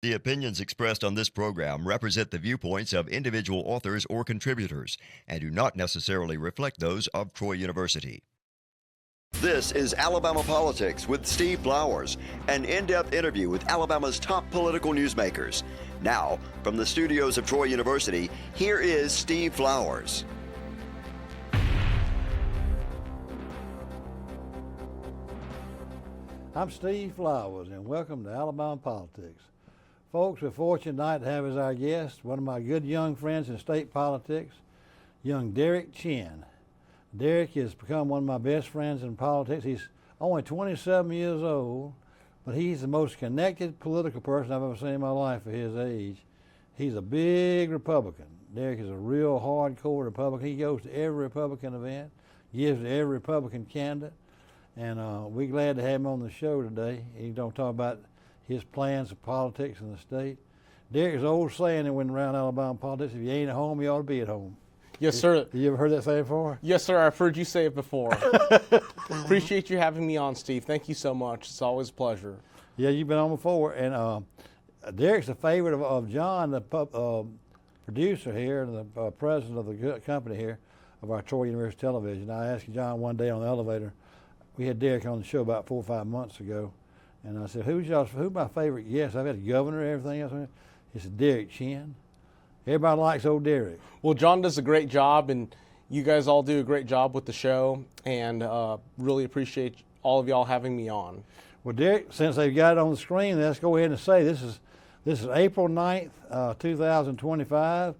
The opinions expressed on this program represent the viewpoints of individual authors or contributors and do not necessarily reflect those of Troy University. This is Alabama Politics with Steve Flowers, an in-depth interview with Alabama's top political newsmakers. Now, from the studios of Troy University, here is Steve Flowers. I'm Steve Flowers, and welcome to Alabama Politics. Folks, we're fortunate tonight to have as our guest one of my good young friends in state politics, young Derek Chen. Derek has become one of my best friends in politics. He's only 27 years old, but he's the most connected political person I've ever seen in my life for his age. He's a big Republican. Derek is a real hardcore Republican. He goes to every Republican event, gives to every Republican candidate, and we're glad to have him on the show today. He's going to talk about his plans of politics in the state. Derek's an old saying that went around Alabama politics: if you ain't at home, you ought to be at home. Yes, sir. You ever heard that saying before? Yes, sir. I've heard you say it before. Appreciate you having me on, Steve. Thank you so much. It's always a pleasure. Yeah, you've been on before. And Derek's a favorite of John, the producer here and the president of the company here of our Troy University Television. I asked John one day on the elevator. We had Derek on the show about 4 or 5 months ago. And I said, who's my favorite guest? I've had a governor and everything else. He said, Derek Chen. Everybody likes old Derek. Well, John does a great job, and you guys all do a great job with the show, and really appreciate all of y'all having me on. Well, Derek, since they've got it on the screen, let's go ahead and say this is April 9th, 2025,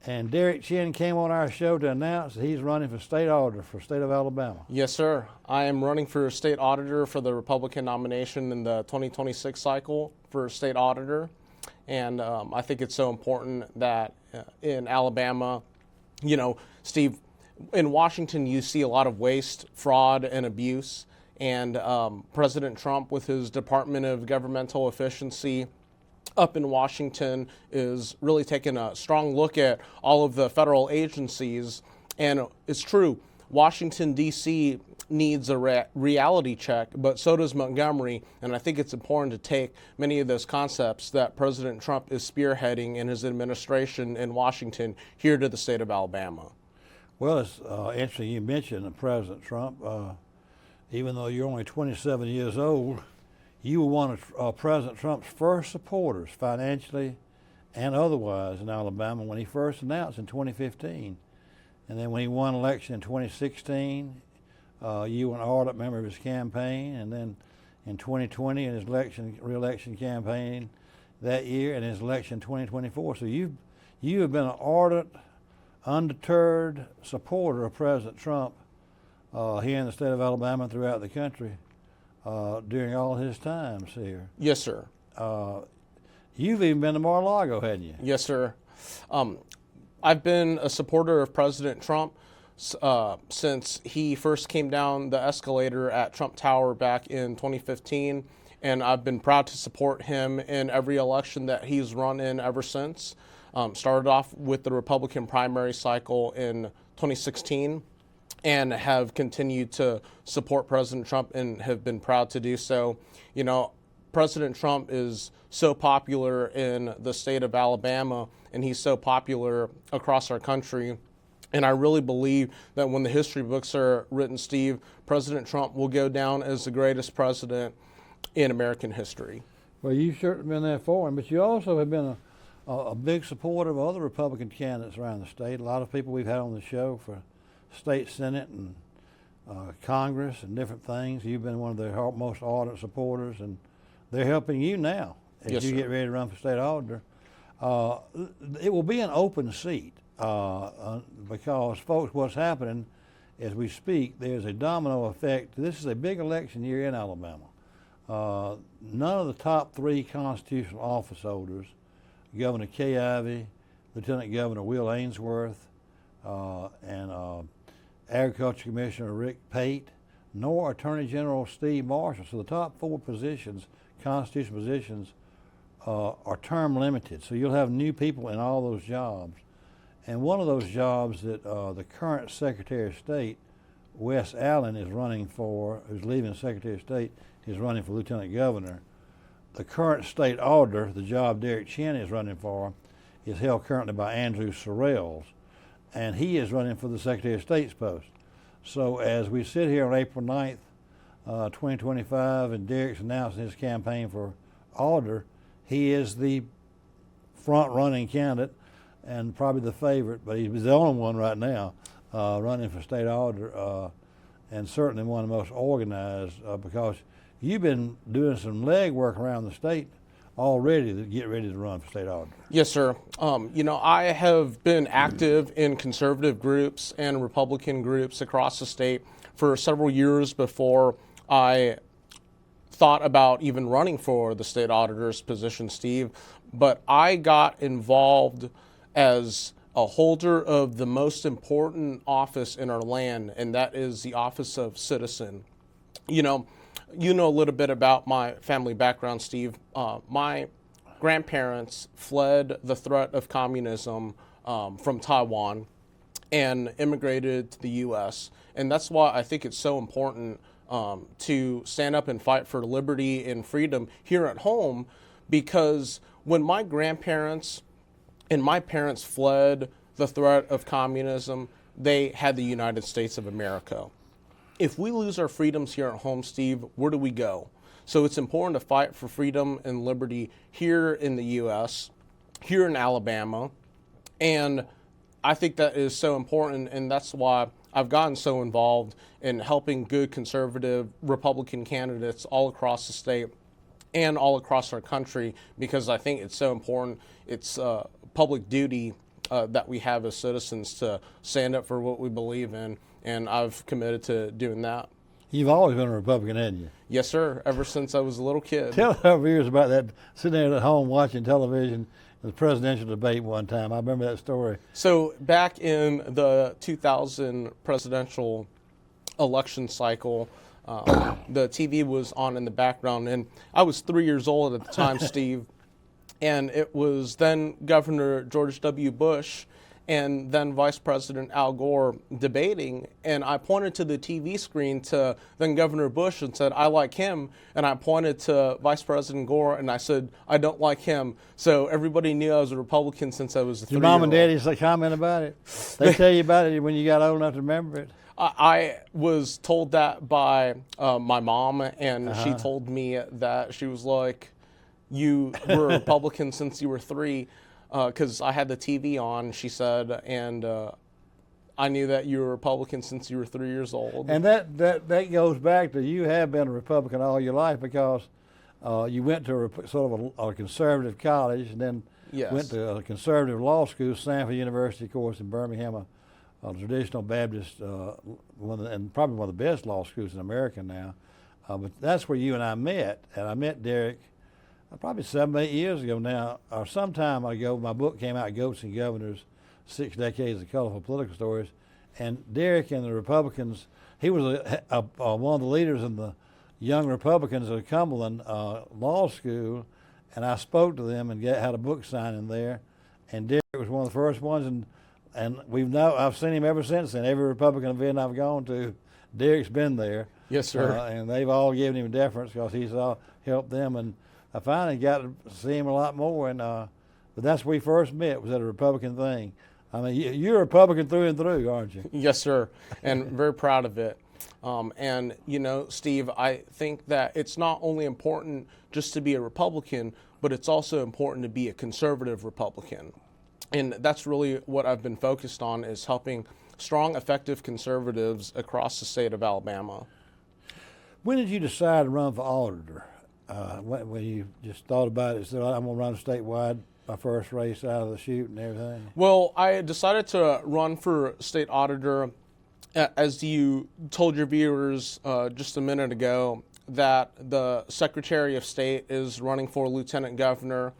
and Derek Chen came on our show to announce that he's running for state auditor for the state of Alabama. Yes, sir. I am running for state auditor for the Republican nomination in the 2026 cycle for state auditor. And I think it's so important that in Alabama, you know, Steve, in Washington, you see a lot of waste, fraud, and abuse. And President Trump, with his Department of Governmental Efficiency up in Washington, is really taking a strong look at all of the federal agencies. And it's true, Washington, D.C. needs a reality check, but so does Montgomery, and I think it's important to take many of those concepts that President Trump is spearheading in his administration in Washington here to the state of Alabama. Well, it's interesting you mentioned President Trump. Even though you're only 27 years old, you were one of President Trump's first supporters, financially and otherwise, in Alabama when he first announced in 2015. And then when he won election in 2016, you were an ardent member of his campaign, and then in 2020 in his re-election campaign that year, and his election in 2024. So you have been an ardent, undeterred supporter of President Trump here in the state of Alabama and throughout the country during all his times here. Yes, sir. You've even been to Mar-a-Lago, hadn't you? Yes, sir. I've been a supporter of President Trump since he first came down the escalator at Trump Tower back in 2015, and I've been proud to support him in every election that he's run in ever since. Started off with the Republican primary cycle in 2016 and have continued to support President Trump and have been proud to do so. You know, President Trump is so popular in the state of Alabama, and he's so popular across our country. And I really believe that when the history books are written, Steve, President Trump will go down as the greatest president in American history. Well, you've certainly been there for him, but you also have been a big supporter of other Republican candidates around the state. A lot of people we've had on the show for state Senate and Congress and different things. You've been one of their most ardent supporters, and they're helping you now as Yes, you sir. get ready to run for state auditor. It will be an open seat because, folks, what's happening as we speak, there's a domino effect. This is a big election year in Alabama. None of the top 3 constitutional office holders, Governor Kay Ivey, Lieutenant Governor Will Ainsworth, and Agriculture Commissioner Rick Pate, nor Attorney General Steve Marshall. So the top 4 positions, constitutional positions, are term limited. So you'll have new people in all those jobs. And one of those jobs that the current Secretary of State, Wes Allen, is running for, who's leaving Secretary of State, is running for Lieutenant Governor. the current state auditor, the job Derek Chen is running for, is held currently by Andrew Sorrells, and he is running for the Secretary of State's post. So as we sit here on April 9th, 2025, and Derek's announcing his campaign for auditor, he is the front-running candidate and probably the favorite, but he's the only one right now running for state auditor, and certainly one of the most organized, because you've been doing some legwork around the state already to get ready to run for state auditor. Yes, sir. I have been active in conservative groups and Republican groups across the state for several years before I thought about even running for the state auditor's position, Steve. But I got involved as a holder of the most important office in our land, and that is the office of citizen. You know a little bit about my family background, Steve. My grandparents fled the threat of communism from Taiwan and immigrated to the U.S. And that's why I think it's so important to stand up and fight for liberty and freedom here at home, because when my grandparents and my parents fled the threat of communism, they had the United States of America. If we lose our freedoms here at home, Steve, where do we go? So it's important to fight for freedom and liberty here in the U.S., here in Alabama, and I think that is so important, and that's why I've gotten so involved in helping good conservative Republican candidates all across the state and all across our country, because I think it's so important. It's public duty that we have as citizens to stand up for what we believe in, and I've committed to doing that. You've always been a Republican, haven't you? Yes, sir, ever since I was a little kid. Tell our viewers about that, sitting there at home watching television, the presidential debate one time. I remember that story. So back in the 2000 presidential election cycle, the TV was on in the background, and I was 3 years old at the time, Steve, and it was then Governor George W. Bush and then Vice President Al Gore debating, and I pointed to the TV screen to then Governor Bush and said, "I like him," and I pointed to Vice President Gore and I said, "I don't like him." So everybody knew I was a Republican since I was a 3-year-old. Your mom and daddy say comment about it? They tell you about it when you got old enough to remember it? I was told that by my mom, and she told me that she was like, "You were a Republican since you were 3. Because I had the TV on," she said, and I knew that you were a Republican since you were 3 years old. And that goes back to, you have been a Republican all your life, because you went to sort of a conservative college, and then went to a conservative law school, Stanford University, of course, in Birmingham, a traditional Baptist, and probably one of the best law schools in America now. But that's where you and I met, and I met Derek probably 7, 8 years ago now, or some time ago. My book came out, Goats and Governors, 6 Decades of Colorful Political Stories. And Derek and the Republicans, he was one of the leaders in the Young Republicans at Cumberland Law School, and I spoke to them and had a book signing there. And Derek was one of the first ones, and I've seen him ever since then. Every Republican event I've gone to, Derek's been there. Yes, sir. And they've all given him deference because he's helped them. And I finally got to see him a lot more, but that's where we first met, was at a Republican thing. I mean, you're a Republican through and through, aren't you? Yes, sir, and very proud of it. And, Steve, I think that it's not only important just to be a Republican, but it's also important to be a conservative Republican. And that's really what I've been focused on, is helping strong, effective conservatives across the state of Alabama. When did you decide to run for auditor? When you just thought about it, said, "I'm going to run statewide, my first race out of the chute," and everything? Well, I decided to run for state auditor, as you told your viewers just a minute ago, that the Secretary of State is running for lieutenant governor,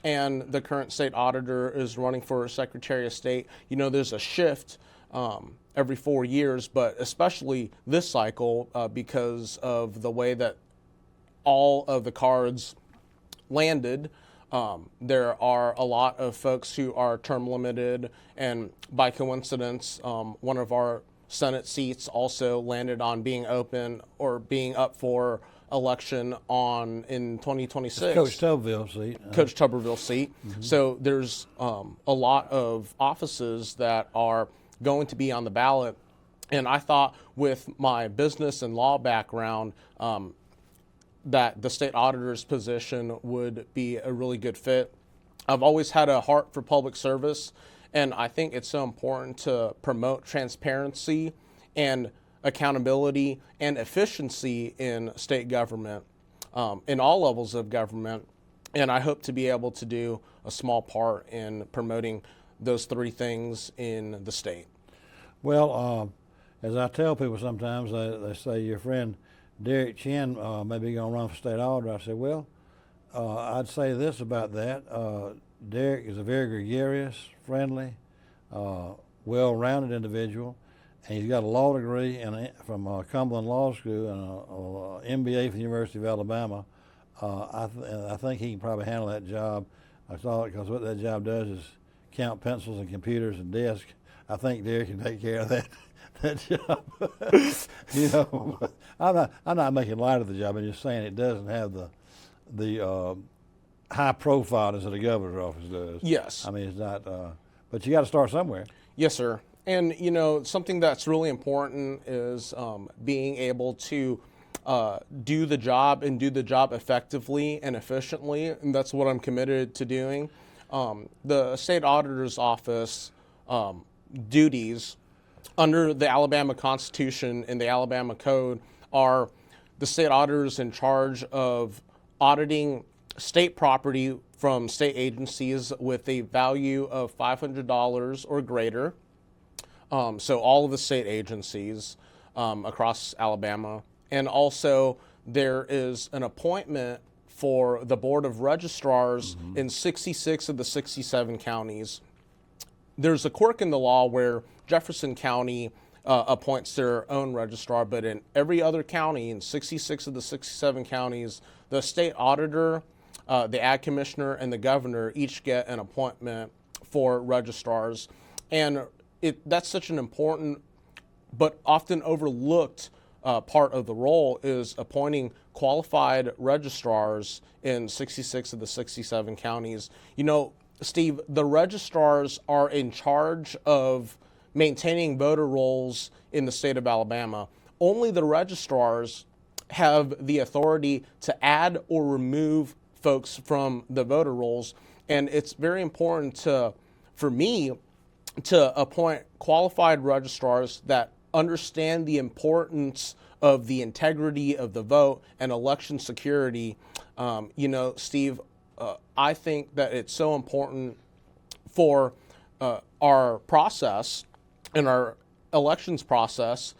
and the current state auditor is running for Secretary of State. There's a shift every 4 years, but especially this cycle because of the way that all of the cards landed. There are a lot of folks who are term limited, and by coincidence, one of our Senate seats also landed on being open or being up for election on in 2026. Coach Tuberville seat. Coach Tuberville seat. So there's a lot of offices that are going to be on the ballot. And I thought with my business and law background that the state auditor's position would be a really good fit. I've always had a heart for public service, and I think it's so important to promote transparency and accountability and efficiency in state government, in all levels of government. And I hope to be able to do a small part in promoting those three things in the state. Well, as I tell people sometimes, they say your friend Derek Chen may be going to run for state auditor. I said, well, I'd say this about that. Derek is a very gregarious, friendly, well-rounded individual, and he's got a law degree from Cumberland Law School and an MBA from the University of Alabama. I think he can probably handle that job. I thought because what that job does is count pencils and computers and desks. I think Derek can take care of that job. You know, I'm not making light of the job. I'm just saying it doesn't have the high profile as the governor's office does. Yes. I mean, it's not. But you got to start somewhere. Yes, sir. And you know, something that's really important is being able to do the job and do the job effectively and efficiently, and that's what I'm committed to doing. The state auditor's office duties under the Alabama Constitution and the Alabama Code are the state auditors in charge of auditing state property from state agencies with a value of $500 or greater. So all of the state agencies across Alabama. And also there is an appointment for the Board of Registrars in 66 of the 67 counties. There's a quirk in the law where Jefferson County appoints their own registrar, but in every other county, in 66 of the 67 counties, the state auditor, the ag commissioner, and the governor each get an appointment for registrars. And that's such an important but often overlooked part of the role is appointing qualified registrars in 66 of the 67 counties. You know, Steve, the registrars are in charge of maintaining voter rolls in the state of Alabama. Only the registrars have the authority to add or remove folks from the voter rolls. And it's very important for me to appoint qualified registrars that understand the importance of the integrity of the vote and election security. You know, Steve, I think that it's so important for our process and our elections process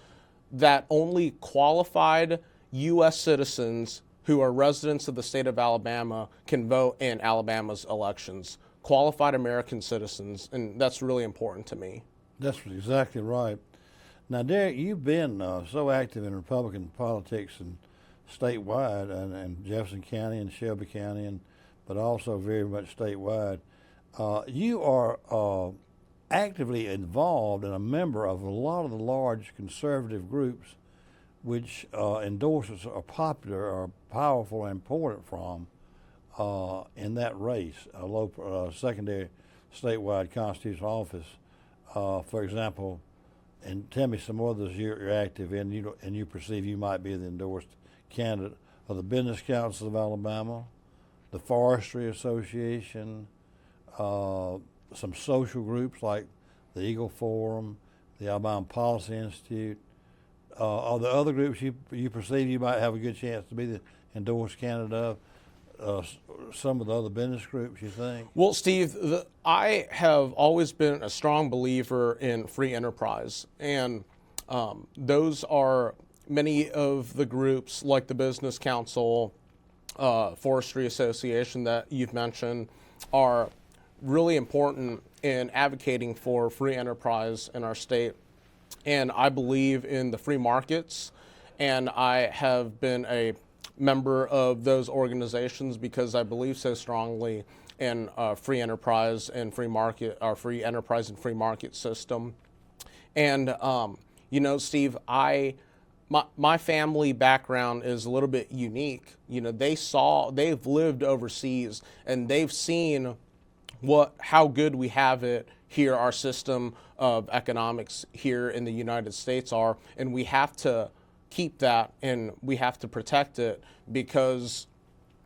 that only qualified U.S. citizens who are residents of the state of Alabama can vote in Alabama's elections. Qualified American citizens, and that's really important to me. That's exactly right. Now, Derek, you've been so active in Republican politics and statewide, and Jefferson County and Shelby County, but also very much statewide. You are actively involved and a member of a lot of the large conservative groups which endorsements are popular or powerful and important from in that race, a local, secondary statewide constitutional office. For example, and tell me some others you're active in, and you perceive you might be the endorsed candidate of the Business Council of Alabama, the Forestry Association, some social groups like the Eagle Forum, the Alabama Policy Institute. Are there other groups you perceive you might have a good chance to be the endorsed candidate of? Some of the other business groups, you think? Well, Steve, I have always been a strong believer in free enterprise, and those are many of the groups like the Business Council, Forestry Association that you've mentioned are really important in advocating for free enterprise in our state. And I believe in the free markets, and I have been a member of those organizations because I believe so strongly in free enterprise and free market, our free enterprise and free market system. And you know, Steve, my my family background is a little bit unique. You know, they've lived overseas and they've seen how good we have it here, our system of economics here in the United States are, and we have to keep that and we have to protect it, because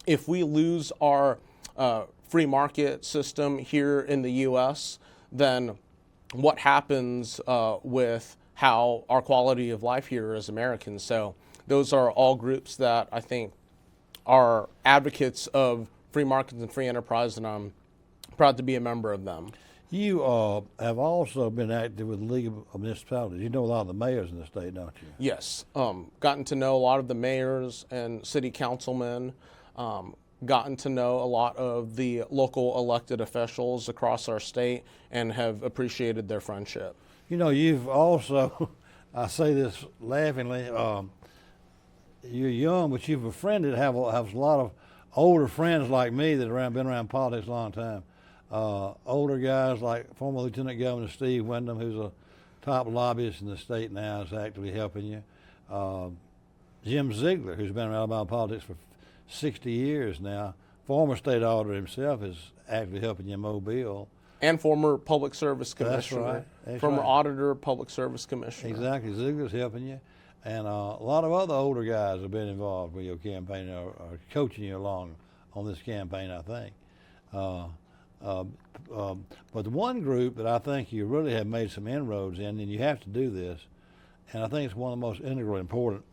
if we lose our free market system here in the U.S., then what happens with how our quality of life here as Americans? So those are all groups that I think are advocates of free markets and free enterprise, and I'm proud to be a member of them. You have also been active with the League of Municipalities. You know a lot of the mayors in the state, don't you? Yes. Gotten to know a lot of the mayors and city councilmen, gotten to know a lot of the local elected officials across our state, and have appreciated their friendship. You know, you've also, I say this laughingly, you're young, but you've befriended, have a lot of older friends like me that have been around politics a long time. Older guys like former Lieutenant Governor Steve Windham, who's a top lobbyist in the state now, is actively helping you. Jim Ziegler, who's been around Alabama politics for 60 years now, former state auditor himself, is actively helping you in Mobile. And former public service commissioner. That's right. That's former right. auditor, public service commissioner. Exactly. Ziegler's helping you. And a lot of other older guys have been involved with your campaign, or coaching you along on this campaign, I think. But the one group that I think you really have made some inroads in, and you have to do this, and I think it's one of the most integral important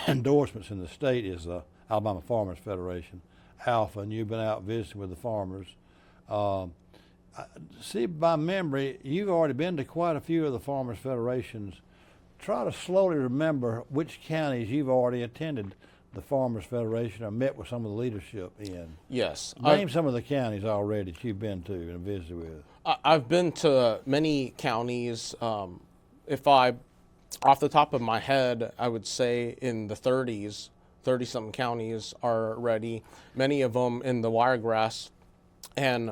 endorsements in the state, is the Alabama Farmers Federation, ALFA, and you've been out visiting with the farmers. See, by memory, you've already been to quite a few of the Farmers Federations. Try to slowly remember which counties you've already attended the Farmers Federation or met with some of the leadership in. Yes. Name some of the counties already that you've been to and visited with. I've been to many counties. If I, off the top of my head, I would say in the 30-something counties are already, many of them in the Wiregrass. And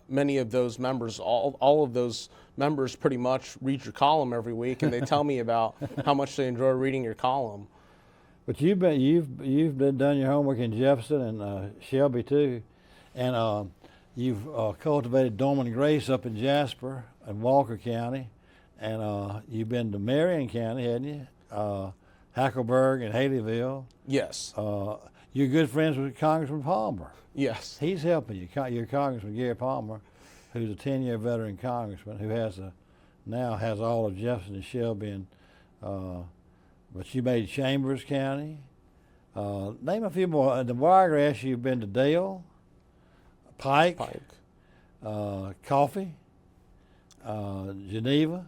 many of those members, all of those members pretty much read your column every week, and they tell me about how much they enjoy reading your column. But you've done your homework in Jefferson and Shelby too, and you've cultivated Dorman Grace up in Jasper and Walker County, and you've been to Marion County, hadn't you? Hackleburg and Haleyville. Yes. You're good friends with Congressman Palmer. Yes. He's helping you. Your Congressman Gary Palmer, who's a 10-year veteran congressman, who now has all of Jefferson and Shelby, and but you made Chambers County. Name a few more. In the Wiregrass, you've been to Dale, Pike. Coffee, Geneva.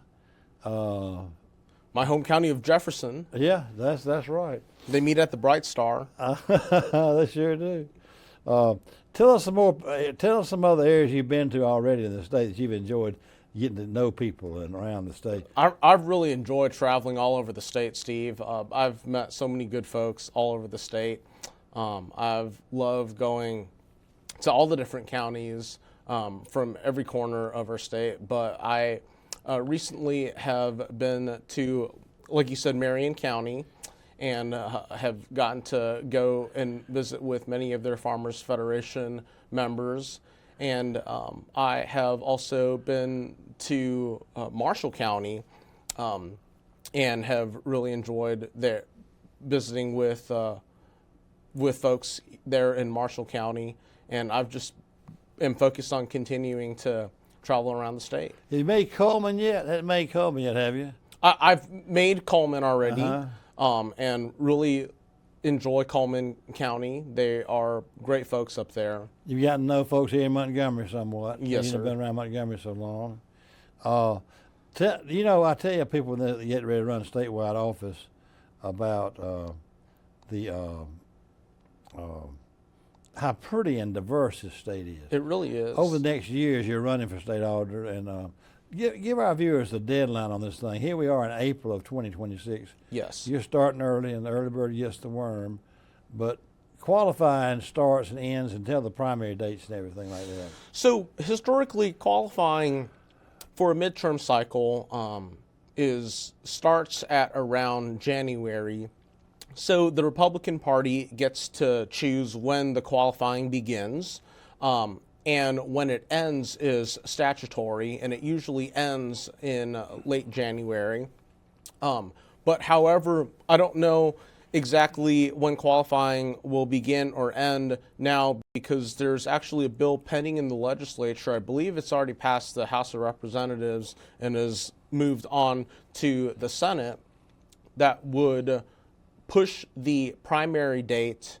My home county of Jefferson. Yeah, that's right. They meet at the Bright Star. They sure do. Tell us some more. Tell us some other areas you've been to already in the state that you've enjoyed getting to know people and around the state. I've really enjoyed traveling all over the state, Steve. I've met so many good folks all over the state. I've loved going to all the different counties from every corner of our state. But I recently have been to, like you said, Marion County, and have gotten to go and visit with many of their Farmers Federation members. And I have also been to Marshall County and have really enjoyed visiting with folks there in Marshall County. And I've just am focused on continuing to travel around the state. Have you made Coleman yet? Haven't made Coleman yet, have you? I've made Coleman already, and really enjoy Coleman County. They are great folks up there. You've gotten to know folks here in Montgomery somewhat. Yes, sir. You've been around Montgomery so long. I tell you, people that get ready to run a statewide office about how pretty and diverse this state is. It really is. Over the next years, you're running for state auditor, and give our viewers the deadline on this thing. Here we are in April of 2026. Yes. You're starting early, and the early bird gets the worm, but qualifying starts and ends until the primary dates and everything like that. So historically, qualifying for a midterm cycle starts at around January. So the Republican Party gets to choose when the qualifying begins, and when it ends is statutory, and it usually ends in late January. But however, I don't know exactly when qualifying will begin or end now, because there's actually a bill pending in the legislature. I believe it's already passed the House of Representatives and has moved on to the Senate, that would push the primary date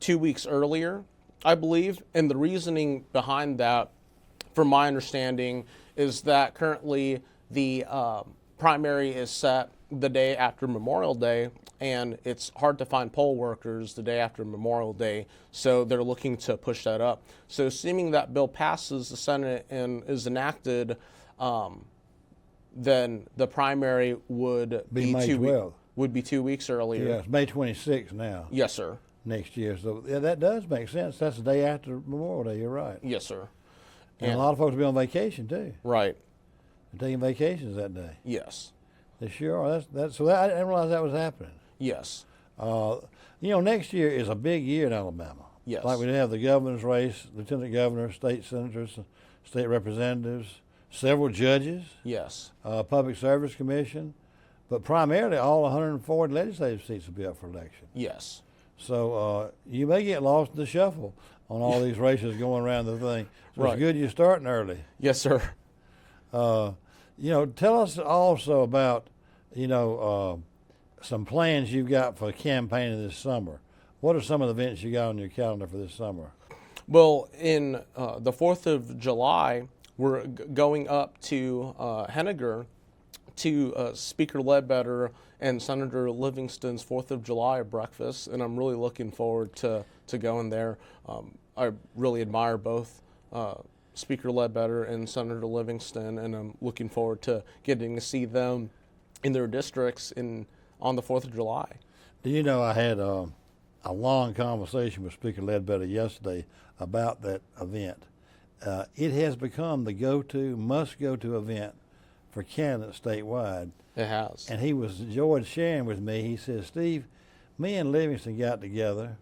2 weeks earlier, I believe. And the reasoning behind that, from my understanding, is that currently the primary is set the day after Memorial Day, and it's hard to find poll workers the day after Memorial Day, so they're looking to push that up. So assuming that bill passes the Senate and is enacted, then the primary would be May 12th. Would be 2 weeks earlier. Yeah, it's May 26th now. Yes, sir. Next year. So yeah, that does make sense. That's the day after Memorial Day. You're right. Yes, sir. And a lot of folks will be on vacation too. Right. They're taking vacations that day. Yes. They sure are. I didn't realize that was happening. Yes. Next year is a big year in Alabama. Yes. Like we have the governor's race, lieutenant governor, state senators, state representatives, several judges. Yes. Public Service Commission, but primarily all 140 legislative seats will be up for election. Yes. So you may get lost in the shuffle on all these races going around the thing. So Right. It's good you're starting early. Yes, sir. Tell us also about, some plans you've got for campaigning this summer. What are some of the events you got on your calendar for this summer? Well, in the 4th of July, we're going up to Henniger to Speaker Ledbetter and Senator Livingston's 4th of July breakfast, and I'm really looking forward to going there. I really admire both Speaker Ledbetter and Senator Livingston, and I'm looking forward to getting to see them in their districts on the 4th of July. Do you know I had a long conversation with Speaker Ledbetter yesterday about that event. It has become the must-go-to event for candidates statewide. It has. And he was enjoyed sharing with me. He says, Steve, me and Livingston got together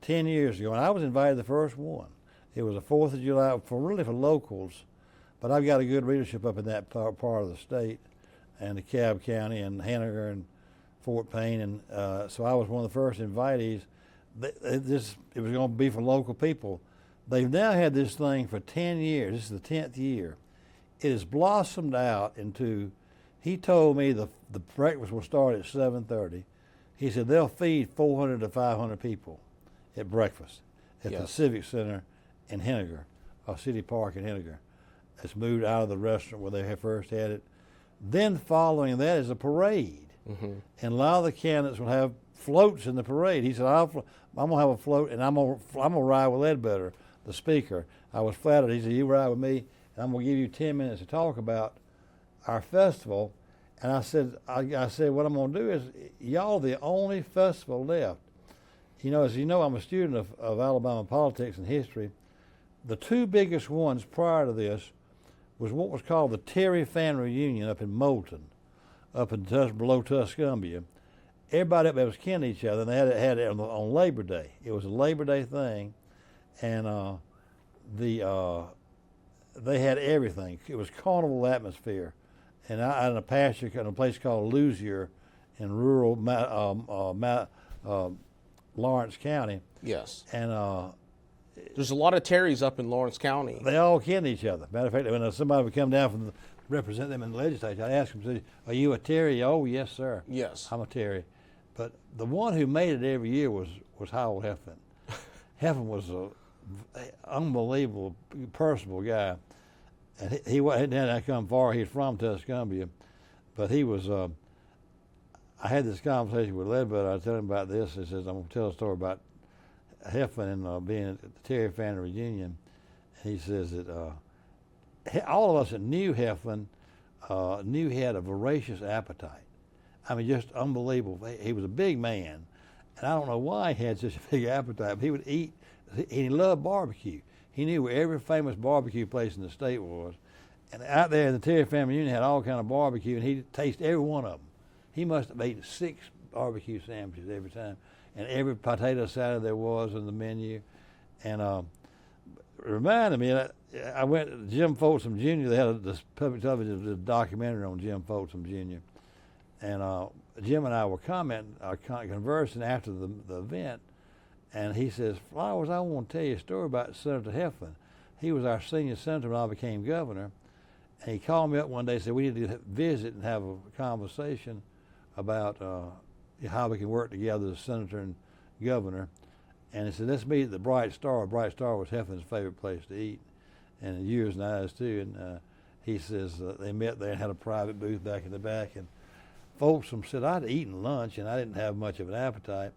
10 years ago, and I was invited to the first one. It was the 4th of July for locals, but I've got a good readership up in that part of the state, and DeKalb County and Henniger and Fort Payne, and so I was one of the first invitees. It was going to be for local people. They've now had this thing for 10 years. This is the 10th year. It has blossomed out into, he told me the breakfast will start at 7:30. He said they'll feed 400 to 500 people at breakfast at the Civic Center in Henniger, City Park in Henniger. It's moved out of the restaurant where they first had it. Then following that is a parade. Mm-hmm. And a lot of the candidates will have floats in the parade. He said, I'm going to have a float, and I'm going to ride with Ledbetter, the speaker. I was flattered. He said, you ride with me, and I'm going to give you 10 minutes to talk about our festival. And I said, what I'm going to do is, y'all the only festival left. As you know, I'm a student of Alabama politics and history. The two biggest ones prior to this was what was called the Terry Fan Reunion up in Moulton, up in below Tuscumbia. Everybody up there was kin to each other, and they had it on Labor Day. It was a Labor Day thing, and they had everything. It was carnival atmosphere, and I in a pasture in a place called Loosier in rural Lawrence County. Yes. And there's a lot of Terrys up in Lawrence County. they all kin to each other. Matter of fact, when somebody would come down represent them in the legislature, I'd ask them, are you a Terry? Oh, yes, sir. Yes. I'm a Terry. But the one who made it every year was Howell Heffman. Heffman was an unbelievable, personable guy. And he hadn't come far. He's from Tuscumbia. But he was, I had this conversation with Ledbetter. I was telling him about this. He says, I'm going to tell a story about Heffman and being at the Terry Fan Reunion. He says that all of us that knew Heffman knew he had a voracious appetite. I mean, just unbelievable. He was a big man, and I don't know why he had such a big appetite, but he would eat, and he loved barbecue. He knew where every famous barbecue place in the state was, And out there in the Terry Family Union had all kind of barbecue, and he tasted every one of them. He must have eaten 6 barbecue sandwiches every time, and every potato salad there was on the menu. And it reminded me, I went to Jim Folsom Jr. They had this public television, this documentary on Jim Folsom Jr. And Jim and I were conversing after the event, and he says, "Flowers, I want to tell you a story about Senator Heflin. He was our senior senator when I became governor, and he called me up one day and said, we need to visit and have a conversation about how we can work together as senator and governor." And he said, "Let's meet at the Bright Star." Bright Star was Heflin's favorite place to eat, and yours and ours too. And he says they met there and had a private booth back in the back. And Folsom said, "I'd eaten lunch and I didn't have much of an appetite,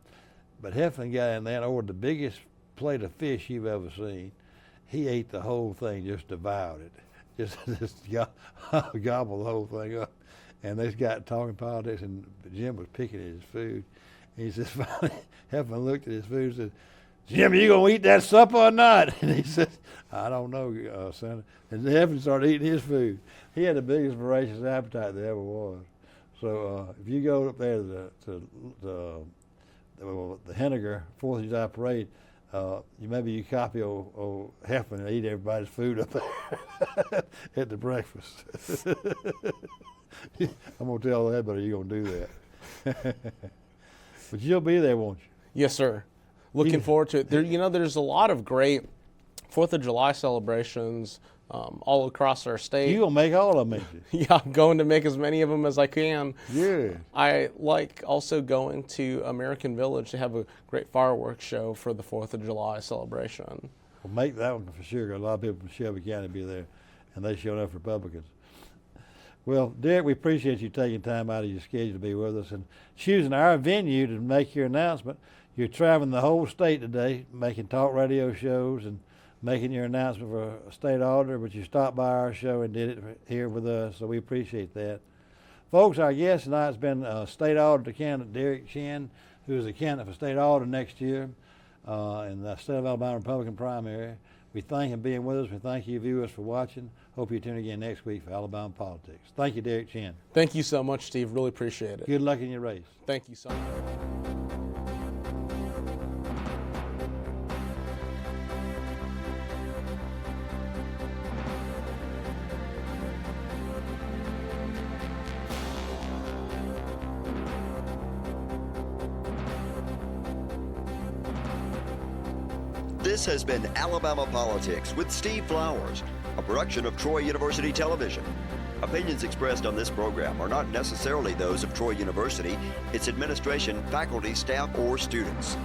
but Heflin got in there and ordered the biggest plate of fish you've ever seen. He ate the whole thing, just devoured it, just gobbled the whole thing up." And they got talking politics, and Jim was picking at his food. He says, finally, Heflin looked at his food and said, "Jim, you gonna eat that supper or not?" And he said, "I don't know, Senator." And Heflin started eating his food. He had the biggest voracious appetite there ever was. So if you go up there to the Henniger 4th of July parade, maybe you copy old Heflin and eat everybody's food up there at the breakfast. I'm gonna tell that, but you're gonna do that. But you'll be there, won't you? Yes, sir. Looking forward to it. There's a lot of great 4th of July celebrations all across our state. You're going to make all of them, ain't you? Yeah, I'm going to make as many of them as I can. Yeah. I like also going to American Village to have a great fireworks show for the 4th of July celebration. Well, make that one for sure. A lot of people from Shelby County will be there, and they show enough Republicans. Well, Derek, we appreciate you taking time out of your schedule to be with us and choosing our venue to make your announcement. You're traveling the whole state today, making talk radio shows and making your announcement for a state auditor, but you stopped by our show and did it here with us, so we appreciate that. Folks, our guest tonight has been State Auditor candidate Derek Chen, who is a candidate for state auditor next year in the State of Alabama Republican primary. We thank him for being with us. We thank you viewers for watching. Hope you tune again next week for Alabama Politics. Thank you, Derek Chen. Thank you so much, Steve. Really appreciate it. Good luck in your race. Thank you so much. This has been Alabama Politics with Steve Flowers, a production of Troy University Television. Opinions expressed on this program are not necessarily those of Troy University, its administration, faculty, staff, or students.